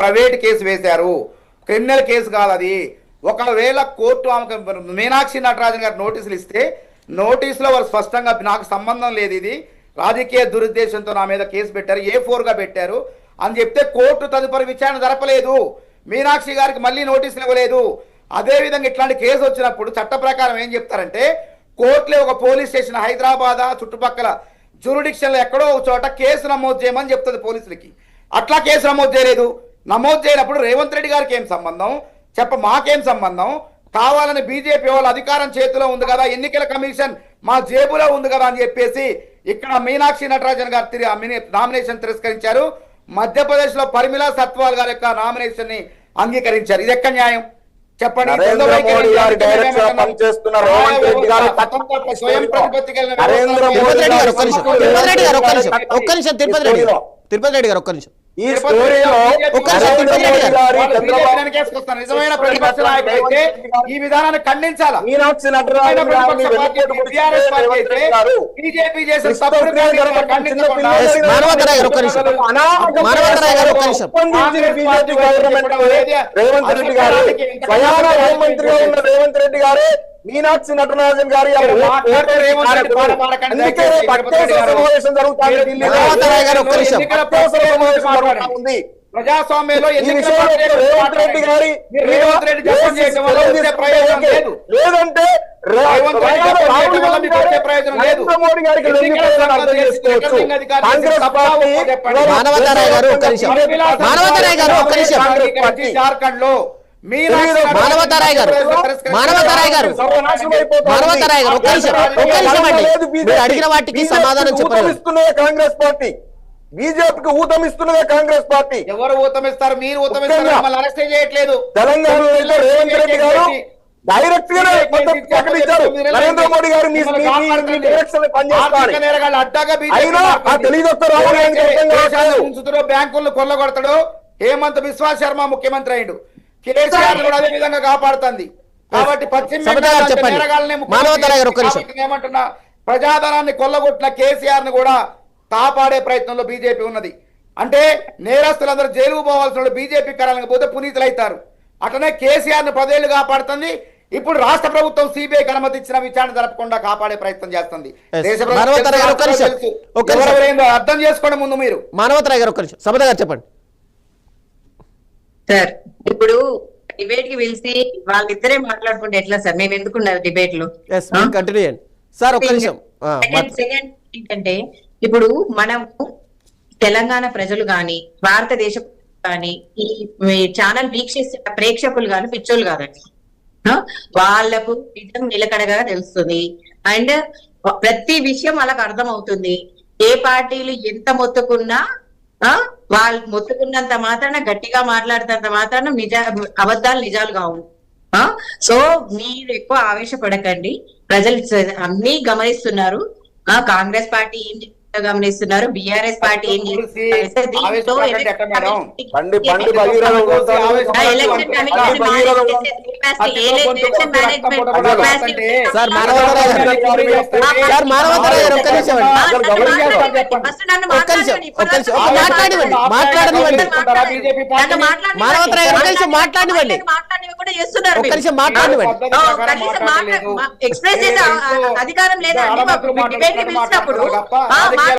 Private case వేశారు, criminal case కాదు అది. ఒకవేళ కోర్టు ఆమెకు మీనాక్షి నటరాజన్ గారు నోటీసులు ఇస్తే నోటీసులో వారు స్పష్టంగా నాకు సంబంధం లేదు, ఇది రాజకీయ దురుద్దేశంతో నా మీద కేసు పెట్టారు, A4గా పెట్టారు అని చెప్తే కోర్టు తదుపరి విచారణ జరపలేదు, మీనాక్షి గారికి మళ్ళీ నోటీసులు ఇవ్వలేదు. అదేవిధంగా ఇట్లాంటి కేసు వచ్చినప్పుడు చట్ట ప్రకారం ఏం చెప్తారంటే కోర్టులో ఒక పోలీస్ స్టేషన్ హైదరాబాద్ చుట్టుపక్కల జ్యూరిడిక్షన్లో ఎక్కడో ఒక చోట కేసు నమోదు చేయమని చెప్తుంది పోలీసులకి. అట్లా కేసు నమోదు చేయలేదు. నమోదు చేయనప్పుడు రేవంత్ రెడ్డి గారికి ఏం సంబంధం, మాకేం సంబంధం? కావాలని బీజేపీ వాళ్ళ అధికారం చేతిలో ఉంది కదా, ఎన్నికల కమిషన్ మా జేబులో ఉంది కదా అని చెప్పేసి ఇక్కడ మీనాక్షి నటరాజన్ గారు నామినేషన్ తిరస్కరించారు. మధ్యప్రదేశ్లో పరిమిళ సత్వాల్ గారి యొక్క నామినేషన్ ని అంగీకరించారు. ఇది ఎక్కడ న్యాయం చెప్పండి? స్వయం ప్రతిపత్తి తిరుపతి రెడ్డి గారు ఒక్క నిమిషం. నిజమైన ప్రతిపక్ష నాయకుడు అయితే ఈ విధానాన్ని ఖండించాలా? బీజేపీ చేసిన రేవంత్ రెడ్డి గారు మీనాక్షి నటరాజన్ గారి ప్రజాస్వామ్యంలో లేదంటే మోడీ గారికి జార్ఖండ్ లో మానవతారాయ్ గారు అడిగిన వాటికి సమాధానం చెప్పారు. కాంగ్రెస్ పార్టీ బీజేపీకి ఊతమిస్తున్నదే కాంగ్రెస్ పార్టీ. ఎవరు ఊతమిస్తారు? మీరు ఊతమిస్తారు, మమ్మల్ని అరెస్ట్ చేయట్లేదు. తెలంగాణలో రేవంత్ రెడ్డి గారు డైరెక్ట్ గా ప్రకటించారు నరేంద్ర మోడీ గారు బ్యాంకులను కొల్లగొడతాడు. హేమంత్ బిశ్వా శర్మ ముఖ్యమంత్రి అయ్యిండు, కేసీఆర్ కూడా అదే విధంగా కాపాడుతుంది. కాబట్టి ఏమంటున్నా, ప్రజాధనాన్ని కొల్లగొట్టిన కేసీఆర్ ని కూడా కాపాడే ప్రయత్నంలో బీజేపీ ఉన్నది. అంటే నేరస్తులందరూ జైలుకు పోవాల్సిన బీజేపీ కరాలకు పోతే పునీతులు అవుతారు. అట్లనే కేసీఆర్ ని 10 ఏళ్లు కాపాడుతుంది. ఇప్పుడు రాష్ట్ర ప్రభుత్వం సిబిఐకి అనుమతి ఇచ్చిన విచారణ జరపకుండా కాపాడే ప్రయత్నం చేస్తుంది. అర్థం చేసుకోండి ముందు మీరు. మానవతరాయ్ గారు ఒక్క నిమిషం. సమత గారు చెప్పండి సార్. ఇప్పుడు డిబేట్ కి పిలిచి వాళ్ళిద్దరే మాట్లాడుకుంటే ఎట్లా సార్? మేము ఎందుకున్నారు డిబేట్ లో? సార్ ఒక్క నిమిషం. సెకండ్ ఏంటంటే ఇప్పుడు మనం తెలంగాణ ప్రజలు గాని భారతదేశం కానీ ఈ ఛానల్ వీక్షిస్తున్న ప్రేక్షకులు గాని పిచ్చోళ్ళు కాదండి. వాళ్ళకు నిజం నిలకడగా తెలుస్తుంది అండ్ ప్రతి విషయం వాళ్ళకి అర్థం అవుతుంది. ఏ పార్టీలు ఎంత మొత్తుకున్నా వాళ్ళు మొత్తుకున్నంత మాత్రాన గట్టిగా మాట్లాడుతున్నంత మాత్రాన అబద్ధాలు నిజాలు కావు. సో మీరు ఎక్కువ ఆవేశపడకండి. ప్రజలు అన్ని గమనిస్తున్నారు. కాంగ్రెస్ పార్టీ ఏం గమనిస్తున్నారు, బీఆర్ఎస్ పార్టీ ఏం ఎక్స్ప్రెస్ చేసే అధికారం లేదా?